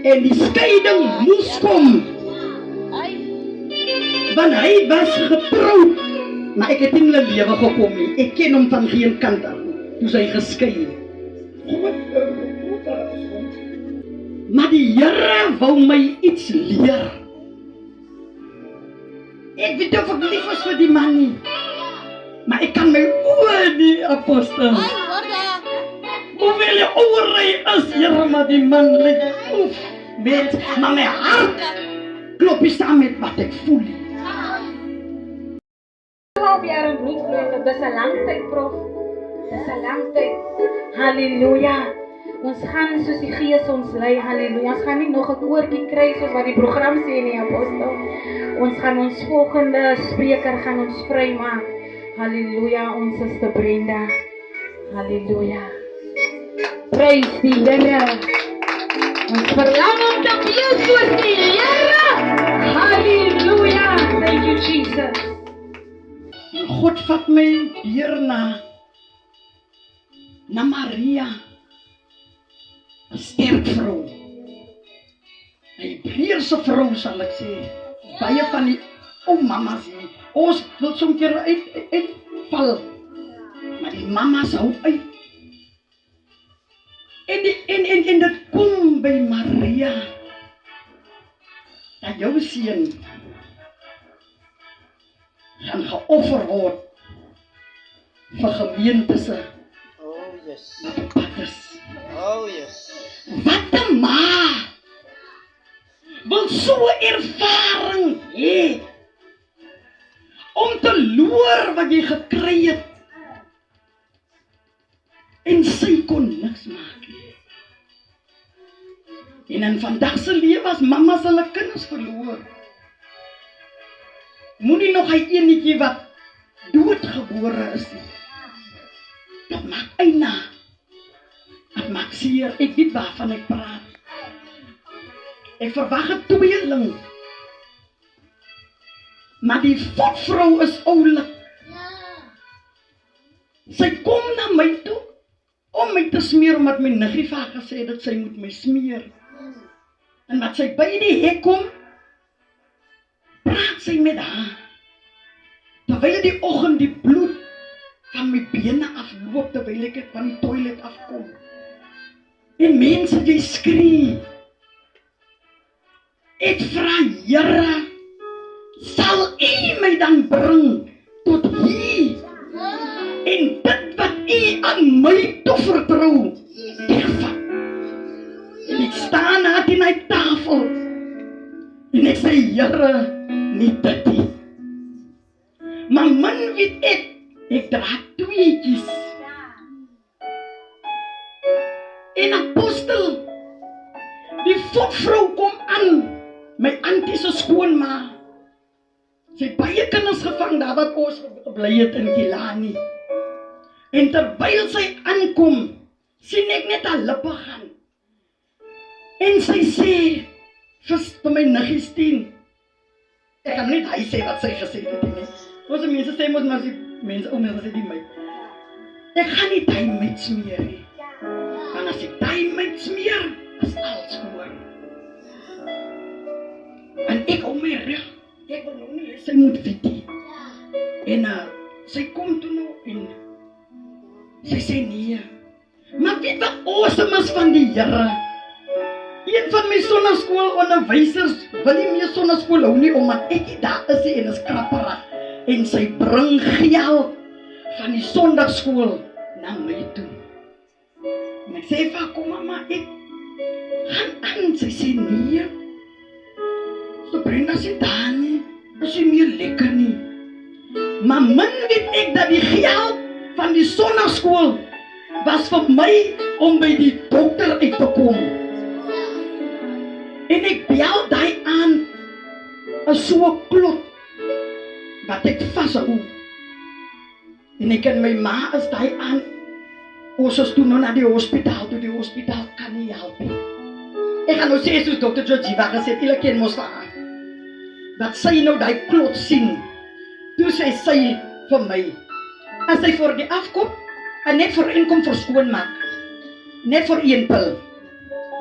En die skeiding moes kom. Want hy was getroud. Maar ek het nie in die lewe gekom nie. Ek ken hom van geen kant af. Toe sy geskei. Maar die Here wou my iets leer. Ek weet of ek lief was vir die man nie. Maar ek kan my oor die apostel. Hoeveel je oorrij is, Here, maar die man ligt oef. Mens, maar mijn hart klopt niet samen met wat ik voel. 12 jaar in bloedvloeiing, dat is een lang tijd, prof. Dat is een lang tijd. Halleluja. Ons gaan soos die Gees ons lei, halleluja. Ons gaan nie nog 'n koortjie kry soos wat die program sê nie, apostel. Ons gaan ons volgende spreker gaan ons vrymaak. Halleluja, ons suster Brenda. Halleluja. Prys die Here. Ons verlang om te wees soos die Here. Halleluja. Thank you, Jesus. God vat my hier na Maria. 'n sterk vrou. 'n Hebreëse vrou sal ek sê. Baie van die ou mamas hier. Ons wil soms keer uitval. Maar die mamas hou uit. En dit kom by Maria. Dat jou seun gaan geoffer word vir gemeentes. Oh yes. Wat op pad is. Oh yes. Wat 'n ma wil so 'n ervaring hê om te loer wat jy gekry het en sy kon niks maak nie. En in vandag se lewe as mamas hulle kinders verloor, moenie nog hy enetjie wat doodgebore is nie. Dat maak eina. Dit maak seer, ek weet waarvan ek praat. Ek verwag 'n tweeling. Maar die voetvrou is oulik. Sy kom na my toe om my te smeer, omdat my niggie vir haar gesê dat sy moet my smeer. En wat sy by die hek kom, praat sy met haar. Terwyl die oggend die bloed van my bene afloop, terwyl ek van die toilet afkom. En mense die skree. Ek vra, Here, sal U my dan bring tot hier? En dit wat U aan my toe vertrou, wegvat. En ek staan na die tafel. En ek sê, Here, nie dit nie. Maar man weet ek dra tweetjies. En apostel, die voetvrou kom aan, my auntie se skoonma. Sy het baie kinders gevang daar wat ons gebly het in Kilani. En terwyl sy aankom, sien ek net haar lippe gaan. En sy sê, vir my niggie Stien, ek kan net hy sê wat sy gesê het nie. Ons mense sê mos maar die mense, mense sê die my. Ek gaan nie die met smeer nie. Want as ek die met smeer, is alles gewoon. En ek hou my rug. Ek wil nou nie, sy moet weet nie. En sy kom toe nou en sy sê nee. Maar weet wat awesome is van die Here? Een van my sonnaskoolonderwysers wil nie meer sonnaskool hou nie, omdat ek nie daar is en is krapperig. En sy bring geld van die sondagskool na my toe. En ek sê vir haar, kom mama, ek gaan aan. Sy sê nee. So Brenda sê daar nie, is nie meer lekker nie. Maar min weet ek dat die geld van die sondagskool was vir my om by die dokter uit te kom. En ek bel die aan, is so 'n klot wat ek vashou. En ek en my ma is die aan, ons is toe nou na die hospitaal, toe die hospitaal kan nie help nie. Ek gaan nou sê soos dokter Georgieva gesê, julle ken mos van haar, dat sy nou die klot sien. Toe sê sy vir my, as sy vir die afkom, en net vir inkom vir skoonmaak, net vir een pil,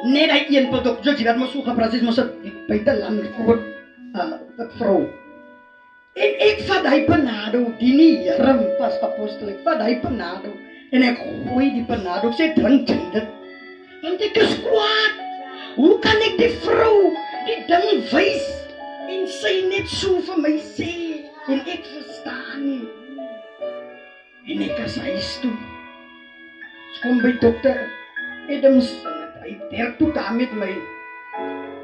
Net hy een produk, jy weet mos hoe gepraat is mos die buiteland groot wat vrou. En ek vat hy panado, die nie Here pas apostel, ek vat hy panado en ek gooi die panado, ek sê drink jy dit. Want ek is kwaad. Hoe kan ek die vrou die ding wys en sy net so vir my sê en ek verstaan nie. En ek is huis toe. Ek kom by dokter Adams, hy werk toe daar met my.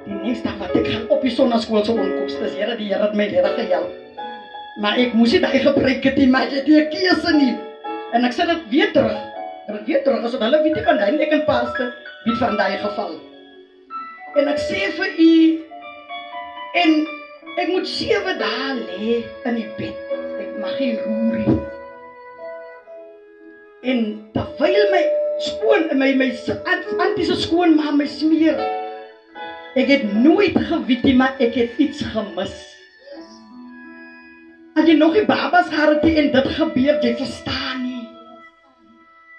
Die nächste dag wat ek gaan op die sonnaskool so onkoste, Here, die Here het my reg gehelp. Maar ek moes dit hy gebruik het, maar ek het nie 'n keuse nie. En ek sê dit weer terug. Dit weer terug, as hulle weet van hy ek en pastor wie van daai geval. En ek sê vir u en ek moet 7 dae lê in die bed. Ek mag nie roer nie. En terwyl my skoon my antiese skoonma my smeer. Ek het nooit geweet nie, maar ek het iets gemis. As jy nog die babas gehad het en dit gebeur, jy verstaan nie.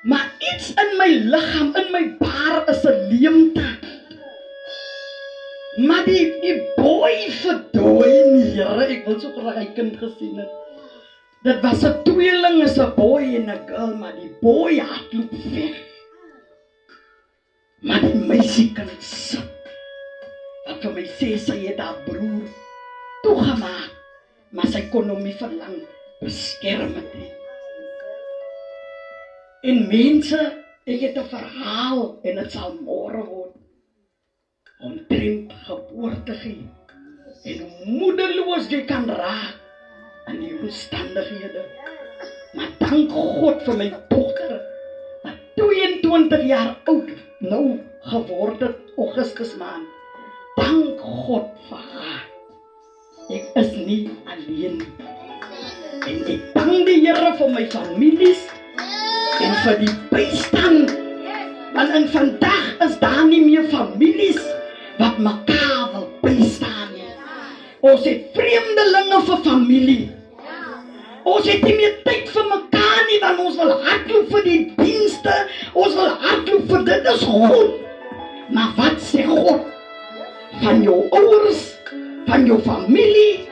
Maar iets in my liggaam, in my baar is 'n leemte. Maar die boy verdooi nie, Here, ek wil so graag hy kind gesien het. Dit was 'n tweeling, is 'n boy en 'n girl, maar die boy hardloop weg. Maar die meisie kan sit. Wat vir my sê, sy het haar broer toegemaak, maar sy kon hom nie verlang beskerm het nie. En mense, ek het 'n verhaal en dit sal môre word. Omtrent geboorte gee. En hoe moederloos jy kan raak aan die omstandighede. Maar dank God vir my dogter, wat 22 jaar oud nou geword het, Augustus maand. Dank God vir haar. Ek is nie alleen nie. En ek dank die Here vir my families en vir die bystand. Want in vandag is daar nie meer families wat mekaar wil bystaan nie. Ons het vreemdelinge vir familie. Ons het nie meer tyd vir mekaar nie, want ons wil hardloop vir die dienste, ons wil hardloop vir dit is goed. Maar wat sê God? Van jou ouers, van jou familie,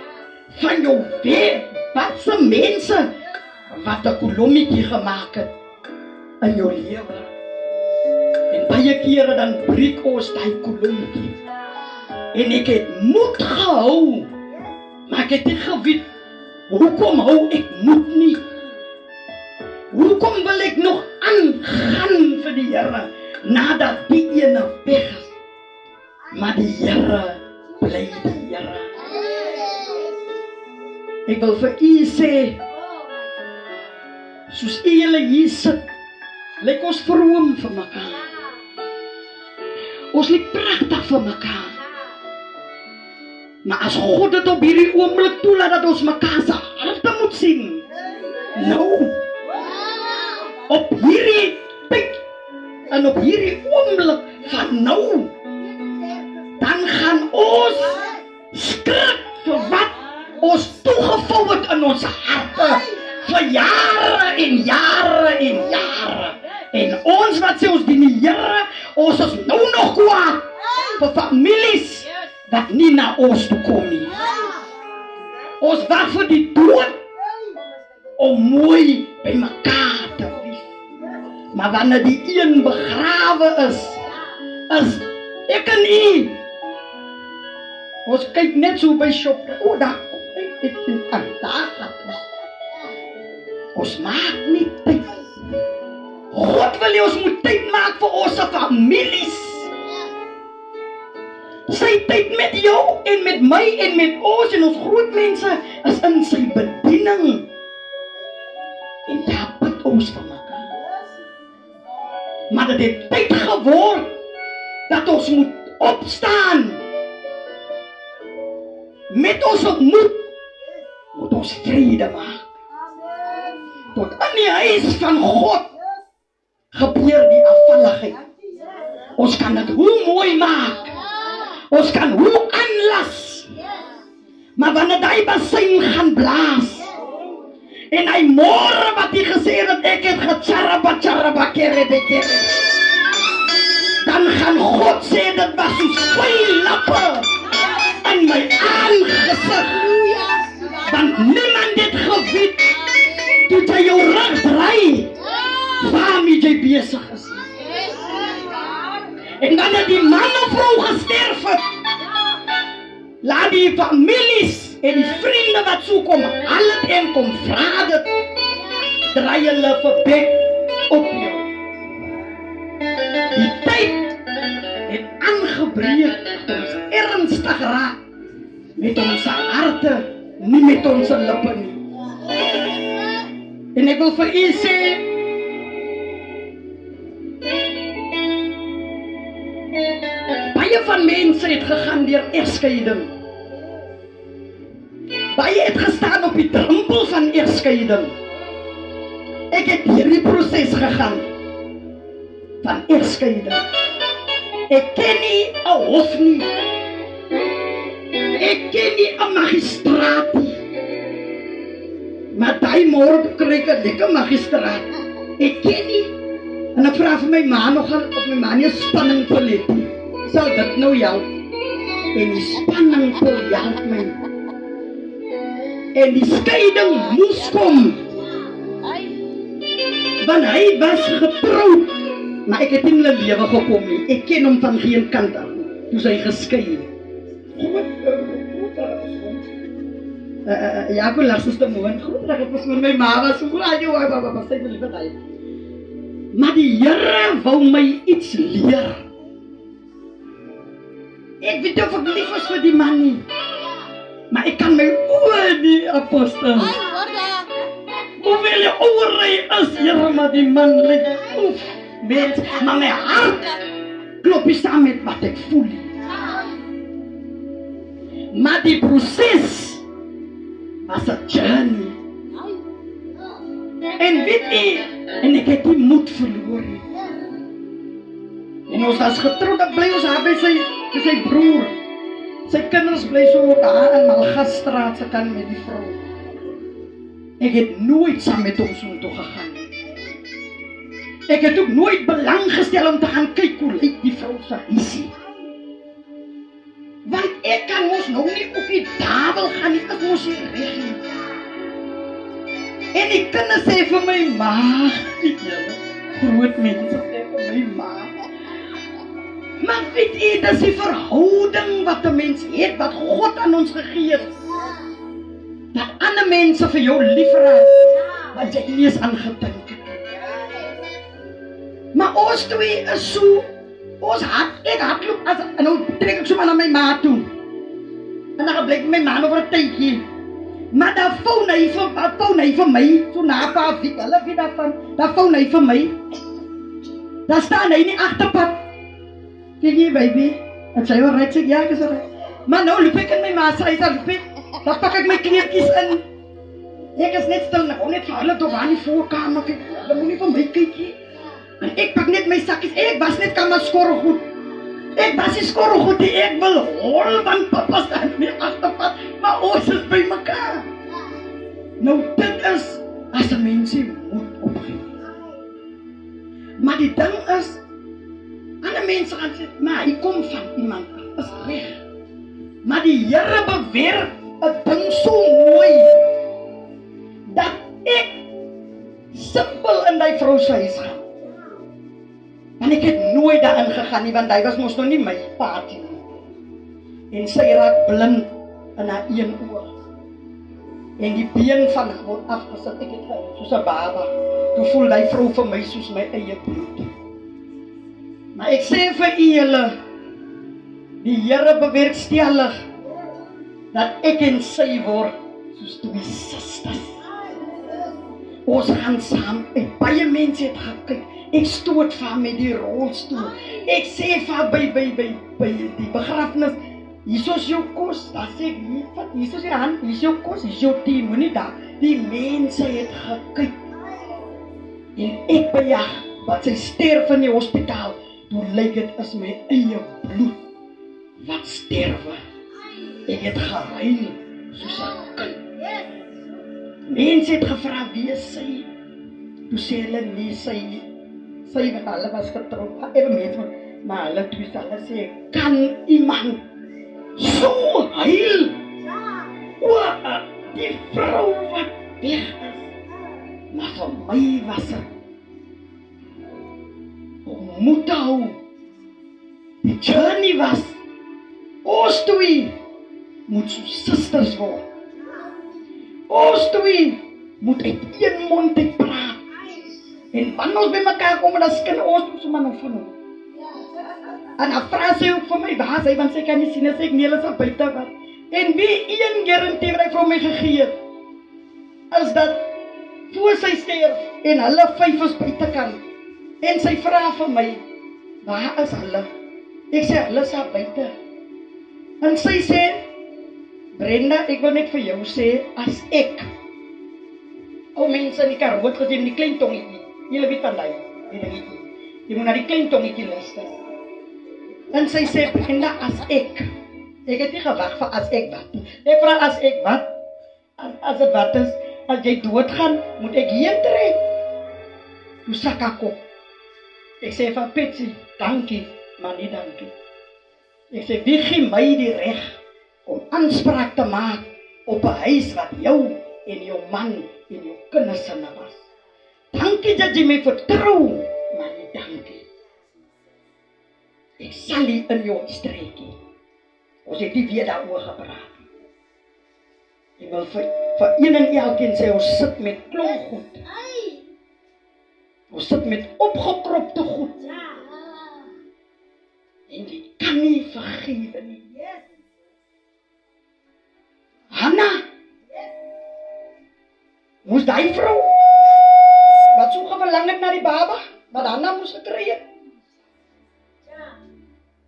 van jou werk, wat se mense wat 'n kolommetjie gemaak het in jou lewe. En baie kere dan breek ons daai kolommetjie. En ek het moed gehou, maar ek het nie geweet hoekom hou ek moed nie. Hoekom wil ek nog aangaan vir die Here nadat die ene weg is? Maar die Here bly die Here. Ek wil vir u sê, soos u julle hier sit, lyk ons vroom vir mekaar. Ons lyk pragtig vir mekaar. Maar as God dit op hierdie oomblik toelaat dat ons mekaar se harte moet sien, nou, op hierdie tyd en op hierdie oomblik van nou, dan gaan ons skrik vir wat ons toegevou het in ons harte vir jare en jare en jare. En ons wat sê ons dien die Here, ons is nou nog kwaad vir families wat nie na ons toe kom nie. Ons wag vir die dood om mooi by mekaar te wees. Maar wanneer die een begrawe is ek en u. Ons kyk net so by shop. O, daar kom daar gaat ons. Ons maak nie tyd. God wil jy ons moet tyd maak vir ons families. Sy tyd met jou en met my en met ons en ons groot mense is in sy bediening. En daar bid ons vir mekaar. Maar dit het tyd geword dat ons moet opstaan. Met ons moed moet ons vrede maak. Tot in die huis van God gebeur die afvalligheid. Ons kan dit hoe mooi maak. Ons kan hoe aanlas. Maar wanneer hy basyn gaan blaas en hy môre wat hy gesê het ek het gecharaba kere. dan gaan God sê dit was soos vuil lappe in my aangesig. Want niemand het geweet toe jy jou rug draai waarmee jy besig is. En dan het die man of vrou gesterf het. Laat die families en die vriende wat so kom, al het en kom vra dit, draai hulle verbek op jou. Die tyd het aangebreek dat ons ernstig raak met ons harte, nie met ons lippe nie. En ek wil vir u sê, baie van mense het gegaan deur egskeiding. Baie het gestaan op die drempel van egskeiding. Ek het hierdie proses gegaan van egskeiding. Ek ken nie 'n hof nie. Ek ken nie 'n magistraat nie. Maar daai môre kry ek 'n lekker magistraat. Ek ken nie. En ek vra vir my ma nogal op my ma nie spanning te let nie. Sal dit nou help? En die spanning te help my. En die skeiding moes kom. Want hy was getroud. Maar ek het nie in hulle lewe gekom nie. Ek ken hom van geen kant af. Toe sy geskei. Ja, ek wil laatst te moen. Goed, dat ek was met my ma was. Sy wil liever hy. Maar die Here wou my iets leer. Ek weet of ek lief was vir die man nie. Maar ek kan my oor die apostel. Hoeveel jy oorry is, Here, maar die man lyk oef. Weet, maar my hart klop nie saam met wat ek voel. Maar die proses was 'n journey. En weet jy, en ek het die moed verloor. En ons was getroud, dat bly ons daar by sy broer. Sy kinders bly so daar in Malgastraat se kant met die vrou. Ek het nooit saam met hom so toe gegaan. Ek het ook nooit belang gestel om te gaan kyk hoe lyk die vrou se huisie. Want ek kan mos nou nie op die tafel gaan nie, ek mos nie reg nie. En die kinders sê vir my ma, groot mense sê vir my ma. Maar weet jy, dis die verhouding wat 'n mens het, wat God aan ons gegee het. Dat ander mense vir jou liefraak, wat jy nie eens aangedink het. Maar ons twee is so, ek hardloop, en nou trek ek so maar na my ma toe. En dan blyk my ma oor 'n tydjie. Maar daar foon hy vir my, so na pa, hulle weet daarvan, daar foon hy vir my. Daar staan hy nie agterpad. Kijk jy, baby, en sy wil red, sê ja, ek is red. Maar nou loop ek in my ma se huis, dan pak ek my kleertjies in. Ek is net stil, ek net vir hulle toch aan die voorkamer, kyk, hulle moet nie vir my kyk nie. En ek pak net my sakkies, ek was net kan maar skorrelgoed. Ek was nie skorrelgoed nie, ek wil hol, want papa staan nie agterpad, maar ons is by mekaar. Nou dit is, as 'n mens moet opgee. Maar die ding is, ander mense gaan sê, maar hy kom van iemand af, is reg. Maar die Here beweer 'n ding so mooi, dat ek simpel in die vrou se huis gaan. En ek het nooit daarin gegaan nie, want hy was mos nog nie my paartjie nie. En sy raak blind in haar een oog. En die been van haar word afgesit, ek het gehuil, soos 'n baba. Toe voel die vrou vir my soos my eie bloed. Maar ek sê vir julle, die Here bewerkstellig dat ek en sy word soos twee susters. Ons gaan saam, baie mense het gekyk, ek stoot van met die rolstoel, ek sê van by die begrafnis, hier is jou kos, dan sê ek, hier is jou hand, hier is jou kos, hier is jou thee, moet nie daar, die mense het gekyk, en ek bejag, wat sy sterf in die hospitaal, toe lyk het is my eie bloed, wat sterwe, ek het gehuil, soos 'n kind. Mense het gevra, wie is sy? Toe sê hulle nie, sy met hulle was getroud, Maar hulle toe sal hulle sê, kan iemand so huil? Oor die vrou wat weg is. Maar vir my was het moet hou. Die journey was, ons twee moet so sisters word. Ons twee moet uit een mond uit praat. En wanneer ons by mekaar kom, dan skin ons so man of van hom. En dan vra sy ook vir my, waar sy, want sy kan nie sien as ek nie, hulle sal buite wat. En wie een garantie wat hy vir my gegee het, is dat, voor sy sterf, en hulle 5 is buitekant, en sy vra vir my, waar is hulle? Ek sê, hulle is buite. En sy sê, Brenda, ek wil net vir jou sê, as ek, ou mense in die Karoo gesien, die klein tongetjie, julle weet van die dingetjie, jy moet na die klein tongetjie luister. En sy sê, Brenda, as ek het nie gewag vir as ek wat. Ek vraag as ek wat, as het wat is, as jy doodgaan, moet ek hier trek. Toe sak ek op. Ek sê van Petsy, dankie, maar nie dankie. Ek sê, wie gee my die reg om aanspraak te maak op 'n huis wat jou en jou man en jou kinders sinne was. Dankie dat jy my vertrou, maar nie dankie. Ek sal nie in jou streekie. Ons het nie weer daaroor gepraat. Ek wil vir een en elkeen sê, ons sit met klomp goed. Ons sit met opgekropte goed. En die kan nie vergewe nie. Hanna, moes die vrou, wat so verlang het na die baba, wat Hanna moes gekry het.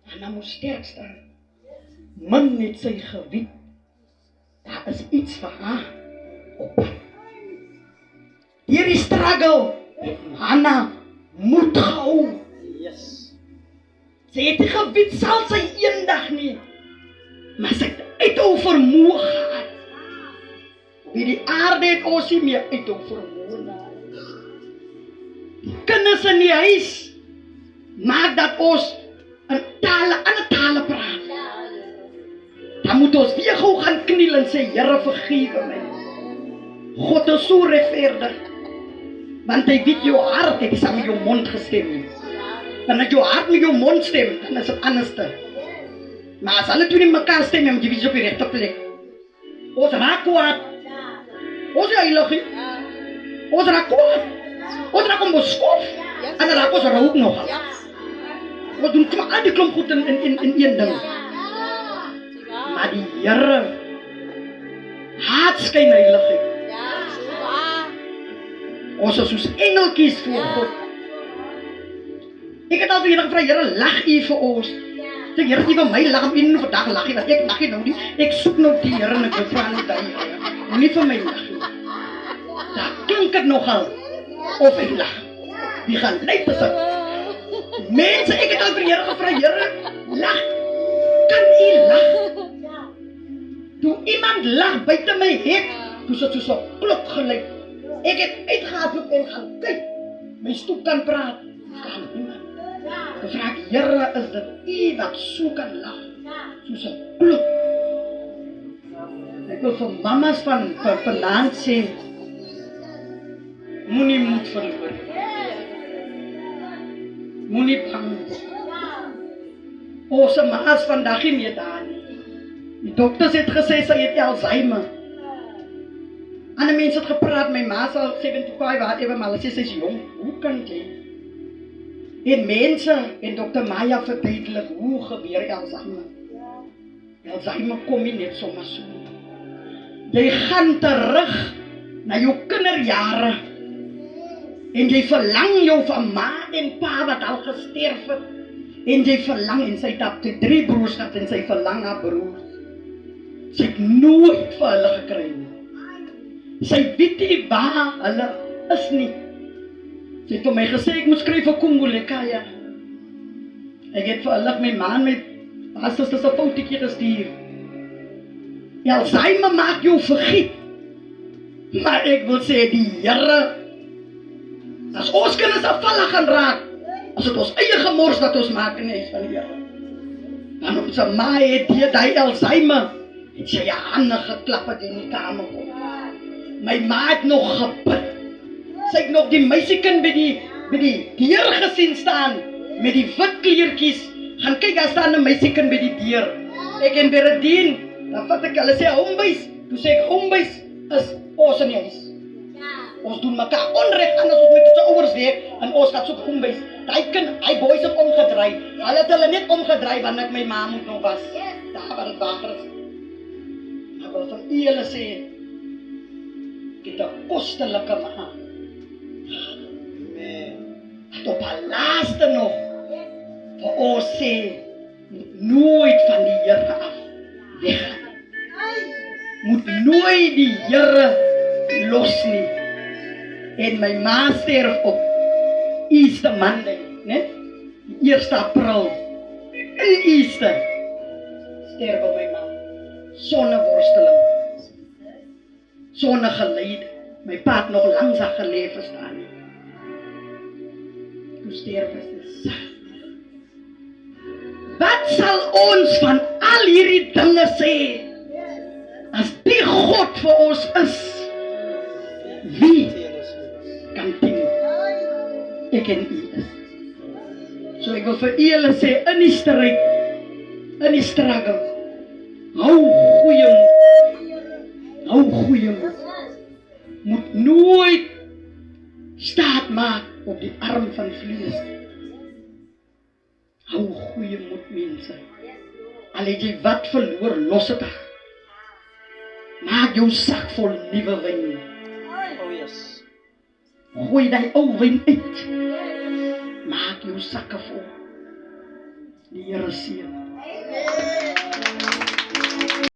Hanna moes sterk staan. Min het sy geweet, daar is iets vir haar op pad. Deur die struggle het Hanna moed gehou. Yes. Sy het nie geweet, sal sy eendag nie, maar sy het uithou vermoë gehad. Wie die aarde het ons nie meer uithou vermoë. Die kinders in die huis maak dat ons in ander tale praat. Dan moet ons weer gou gaan kniel en sê, Here, vergewe my. God is so regverdig, want hy weet jou hart het saam met jou mond gestem. Dan as jou hart met jou mond stem, dan is het anderste. Maar as hulle toe nie mekaar stem, dan moet jy wees op die regte plek. Ons raak kwaad. Ons is heilig. Ons raak kwaad. Ons raak onbeskof. En dan raak ons rook nog. Ons doen maar al die klomp goed in een ding. Maar die Here, haat skyn heiligheid. Ons is soos engeltjies voor God. Ek het al vir Here gevra, Here, lag U vir ons. Sê, Here, jy wil my lag, op een vandag lag jy, want ek lag jy nou nie. Ek soek nou die Here en ek wil vra nie die Here. Nie vir my lag nie. Daar klink het nogal, of ek lag. Die gaan leid is ek. Mense, ek het al vir Here gevra, Here, lag. Kan U lag? Toe iemand lag buite my het, toe sit soos 'n klok gelyk. Ek het uitgehardloop en gaan kyk. My stoep kan praat, kan niemand. Dan vraag ek, Here, is dit U wat so kan lag? Soos 'n klok. Ek wil vir mamas van vanaand sê, moenie moed verloor. Moenie bang. Ons maas vandag nie meer daar nie. Die dokters het gesê sy het Alzheimer. Ander mense het gepraat, my ma is al 75, whatever, maar hulle sê sy is jong. Hoe kan jy? En mense, en Dr. Maya verduidelik, hoe gebeur Alzheimer? Alzheimer kom nie net sommer so. Jy gaan terug na jou kinderjare. En jy verlang jou van ma en pa wat al gesterf het. En jy verlang, en sy het 3 broers gehad, en sy verlang haar broers. Sy het nooit vir hulle gekry nie. Sy weet nie waar hulle is nie. Sy het vir my gesê, ek moet skryf vir Kongolekaya. Ek het vir hulle my man met, as dit 'n foutjie gestuur. Alzheimer maak jou vergiet. Maar ek wil sê, die Here, as ons kinders afvallig gaan raak, As dit ons eie gemors wat ons maak in die huis van die Here. Dan ons ma het die Alzheimer. Het sy hande geklap het in die kamer kom. My ma het nog gebid. Sy het nog die meisiekind by die deur gesien staan met die wit kleertjies. Gaan kyk, daar staan 'n meisiekind by die deur. Ek en Berdien, dan vat ek hulle sê homebase. Toe sê ek homebase is ons in die huis. Ons doen mekaar onreg aan as ons met ons ouers werk en ons gaat soek homebase. Hy boys het omgedraai. Hulle het hulle net omgedraai wanneer ek my ma moet nog was. Daar waar het water is. Maar ek wil van julle sê, ek het 'n kostelike ma. Het op haar laaste nog vir ons sê, moet nooit van die Here af weggaan. Moet nooit die Here los nie. En my ma sterf op Easter Monday, né? 1 April. In Easter sterf my ma. Sonder worsteling. Sonder geleid. My pa het nog langs haar geleef verstaan nie. Toe sterf is. Wat sal ons van al hierdie dinge sê? As die God vir ons is, wie kan teen ek en u is? So ek wil vir julle sê, in die stryd, in die struggle, hou goeie moed. Moet nooit staat maak op die arm van vlees. Hou goeie moed, mense. Al het jy wat verloor, los het af. Maak jou sak vol nuwe wyn. Oh yes. Gooi die ou wyn uit. Maak jou sakke vol. Die Here seën.